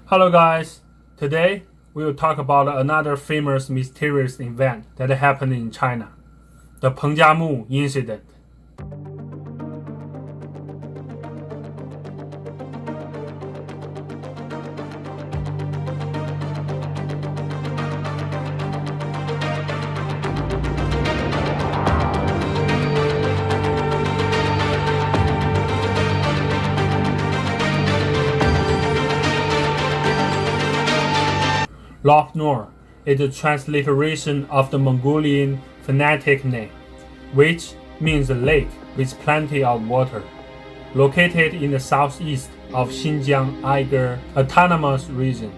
Hello guys, today we will talk about another famous mysterious event that happened in China, the Peng Jiamu Incident. Lop Nur is a transliteration of the Mongolian phonetic name, which means a lake with plenty of water. Located in the southeast of Xinjiang Uyghur Autonomous Region.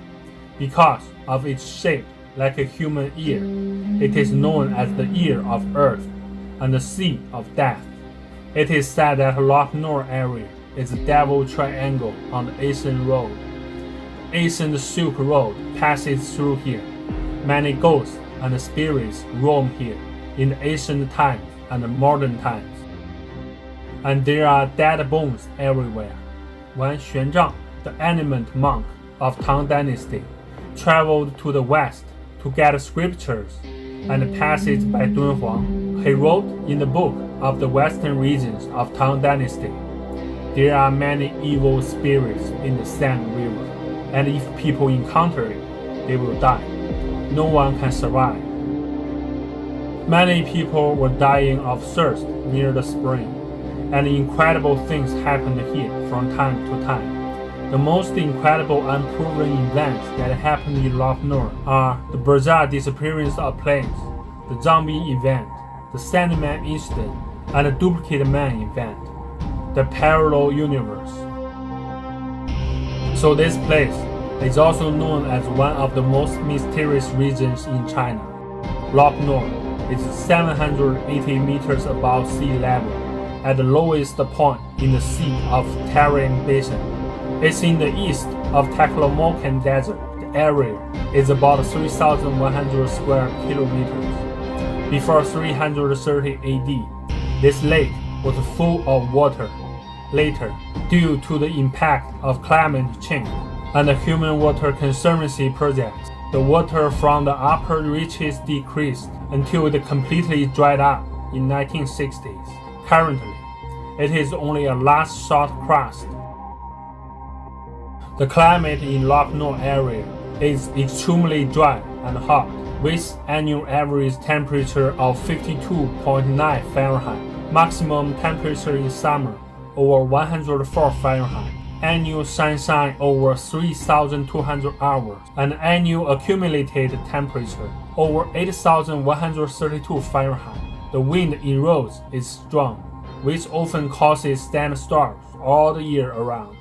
Because of its shape like a human ear, it is known as the Ear of Earth and the Sea of Death. It is said that Lop Nur area is a devil triangle on the Asian Road. Ancient Silk Road passes through here. Many ghosts and spirits roam here in the ancient times and modern times. And there are dead bones everywhere. When Xuanzang, the eminent monk of Tang Dynasty, traveled to the west to get scriptures and passage by Dunhuang, he wrote in the book of the western regions of Tang Dynasty, there are many evil spirits in the Sand River. And if people encounter it, they will die. No one can survive. Many people were dying of thirst near the spring, and incredible things happened here from time to time. The most incredible unproven events that happened in Lop Nur are the bizarre disappearance of planes, the zombie event, the Sandman incident, and the duplicate man event, the parallel universe. So this place is also known as one of the most mysterious regions in China. Lop Nur is 780 meters above sea level, at the lowest point in the Sea of Tarim Basin. It's in the east of Taklamakan Desert. The area is about 3,100 square kilometers. Before 330 AD, this lake was full of water. Later, due to the impact of climate change and the Human Water Conservancy projects, the water from the upper reaches decreased until it completely dried up in 1960s. Currently, it is only a last short crust. The climate in Lop Nur area is extremely dry and hot, with annual average temperature of 52.9 Fahrenheit, maximum temperature in summer over 104 Fahrenheit, annual sunshine over 3,200 hours, and annual accumulated temperature over 8,132 Fahrenheit. The wind in roads is strong, which often causes sandstorms all the year around.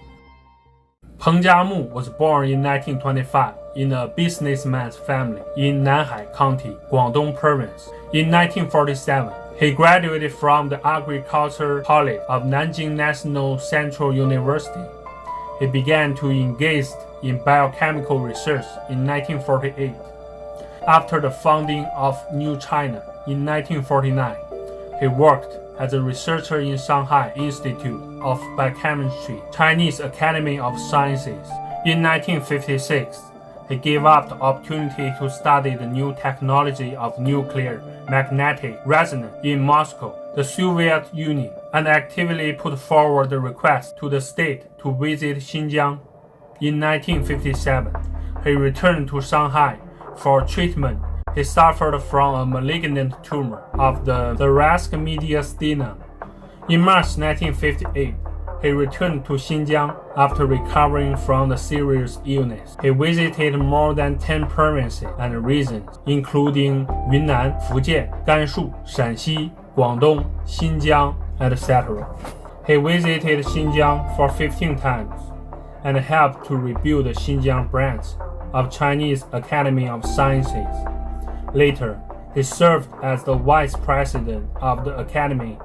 Peng Jiamu was born in 1925 in a businessman's family in Nanhai County, Guangdong Province. In 1947, he graduated from the Agriculture College of Nanjing National Central University. He began to engage in biochemical research in 1948. After the founding of New China in 1949, he worked as a researcher in Shanghai Institute of Biochemistry, Chinese Academy of Sciences. In 1956, he gave up the opportunity to study the new technology of nuclear magnetic resonance in Moscow, the Soviet Union, and actively put forward the request to the state to visit Xinjiang. In 1957, he returned to Shanghai for treatment. He suffered from a malignant tumor of the thoracic mediastinum. In March 1958, he returned to Xinjiang after recovering from the serious illness. He visited more than 10 provinces and regions, including Yunnan, Fujian, Gansu, Shanxi, Guangdong, Xinjiang, etc. He visited Xinjiang for 15 times and helped to rebuild the Xinjiang branch of Chinese Academy of Sciences. Later, he served as the vice president of the academy.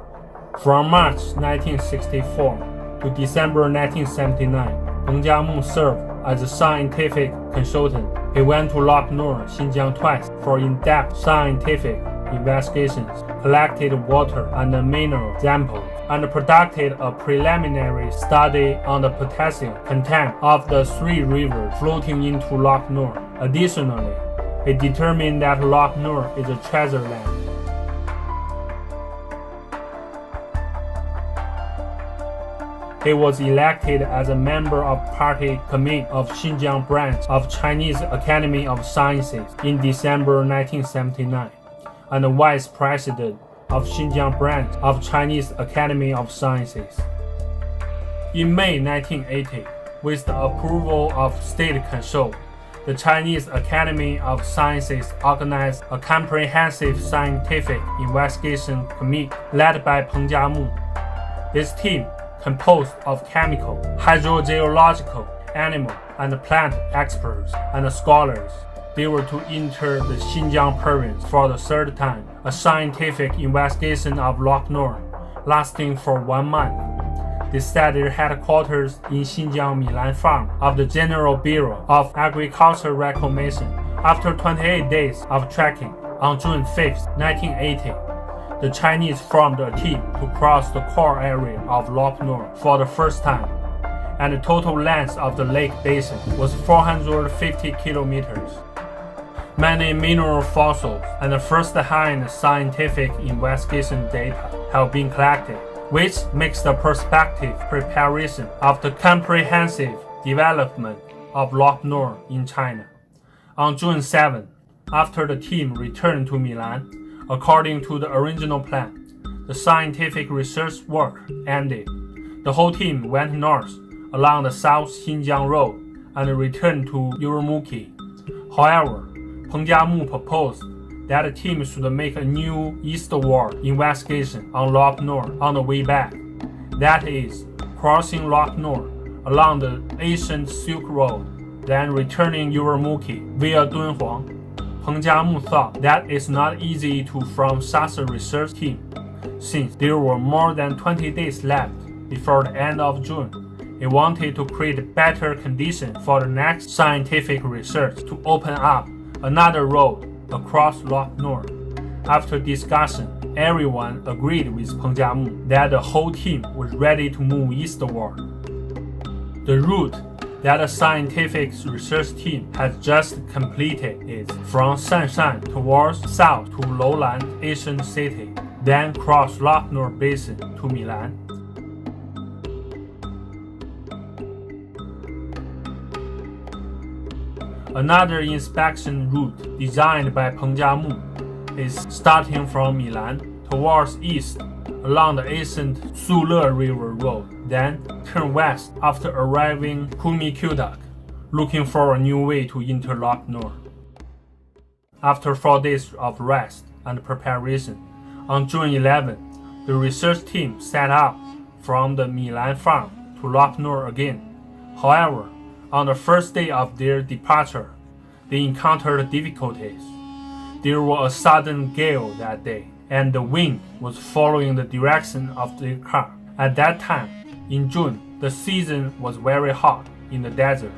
From March 1964 to December 1979, Peng Jiamu served as a scientific consultant. He went to Lop Nur, Xinjiang twice for in-depth scientific investigations, collected water and mineral samples, and conducted a preliminary study on the potassium content of the three rivers floating into Lop Nur. Additionally, it determined that Lop Nur is a treasure land. He was elected as a member of Party Committee of Xinjiang branch of Chinese Academy of Sciences in December 1979, and the Vice President of Xinjiang branch of Chinese Academy of Sciences. In May 1980, with the approval of state control, the Chinese Academy of Sciences organized a comprehensive scientific investigation committee led by Peng Jiamu. This team, composed of chemical, hydrogeological, animal, and plant experts and scholars, they were to enter the Xinjiang province for the third time, a scientific investigation of Lop Nur, lasting for 1 month. They set their headquarters in Xinjiang Milan Farm of the General Bureau of Agriculture Reclamation. After 28 days of trekking, on June 5, 1980, the Chinese formed a team to cross the core area of Lop Nur for the first time, and the total length of the lake basin was 450 kilometers. Many mineral fossils and first-hand scientific investigation data have been collected, which makes the prospective preparation of the comprehensive development of Lop Nur in China. On June 7, after the team returned to Milan, according to the original plan, the scientific research work ended. The whole team went north along the South Xinjiang Road and returned to Urumqi. However, Peng Jiamu proposed that the team should make a new eastward investigation on Lop Nur on the way back. That is, crossing Lop Nur along the ancient Silk Road, then returning Urumqi via Dunhuang. Peng Jiamu thought that it's not easy to form such a research team, since there were more than 20 days left before the end of June. He wanted to create better conditions for the next scientific research to open up another road across Lop Nur. After discussion, everyone agreed with Peng Jiamu that the whole team was ready to move eastward. The route that a scientific research team has just completed is from Shanshan towards south to lowland ancient city, then cross Lop Nur Basin to Milan. Another inspection route designed by Peng Jiamu is starting from Milan towards east along the ancient Sule River Road, then turn west after arriving Kumikudak, looking for a new way to enter Lop Nur. After 4 days of rest and preparation, on June 11, the research team set out from the Milan farm to Lop Nur again. However, on the first day of their departure, they encountered difficulties. There was a sudden gale that day, and the wind was following the direction of their car. At that time, in June, the season was very hot in the desert.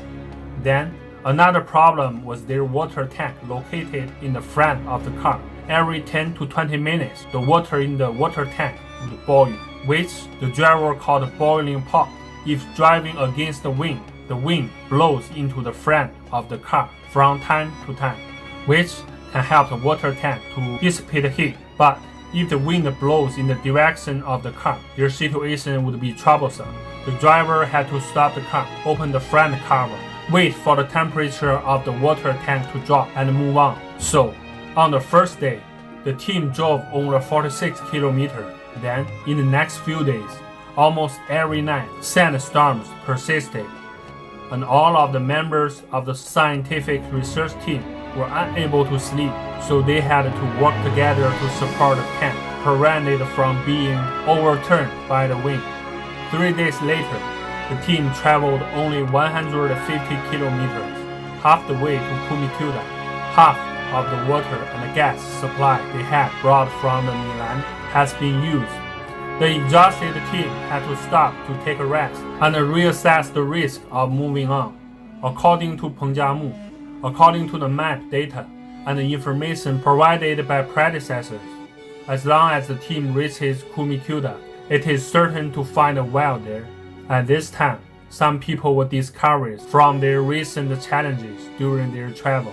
Then, another problem was their water tank located in the front of the car. Every 10 to 20 minutes, the water in the water tank would boil, which the driver called boiling pot. If driving against the wind blows into the front of the car from time to time, which can help the water tank to dissipate heat. But if the wind blows in the direction of the car, their situation would be troublesome. The driver had to stop the car, open the front cover, wait for the temperature of the water tank to drop, and move on. So, on the first day, the team drove only 46 kilometers. Then, in the next few days, almost every night, sandstorms persisted, and all of the members of the scientific research team were unable to sleep, so they had to work together to support the tank, prevent it from being overturned by the wind. 3 days later, the team traveled only 150 kilometers, half the way to Kumikuda. Half of the water and gas supply they had brought from the Milan has been used. The exhausted team had to stop to take a rest and reassess the risk of moving on. According to Peng Jiamu, according to the map data and the information provided by predecessors, as long as the team reaches Kumikuda, It is certain to find a well there. At this time, some people were discouraged from their recent challenges during their travel.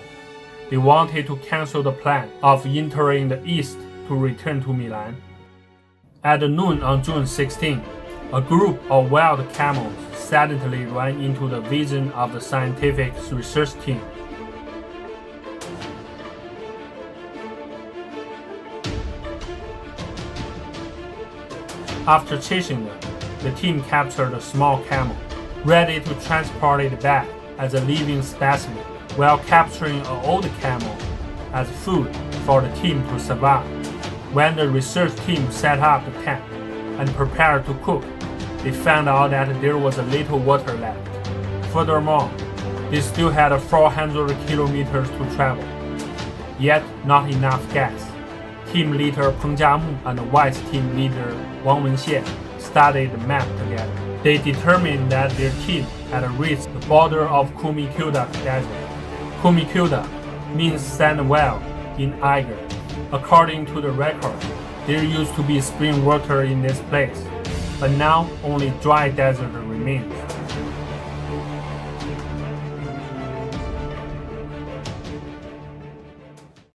They wanted to cancel the plan of entering the east to return to Milan. At noon on June 16, a group of wild camels suddenly ran into the vision of the scientific research team. After chasing them, the team captured a small camel, ready to transport it back as a living specimen, while capturing an old camel as food for the team to survive. When the research team set up the tent and prepared to cook, they found out that there was a little water left. Furthermore, they still had 400 kilometers to travel, yet not enough gas. Team leader Peng Jiamu and Vice team leader Wang Wenxian studied the map together. They determined that their team had reached the border of Kumikuda Desert. Kumikuda means sand well in Iger. According to the record, there used to be spring water in this place, but now only dry desert remains.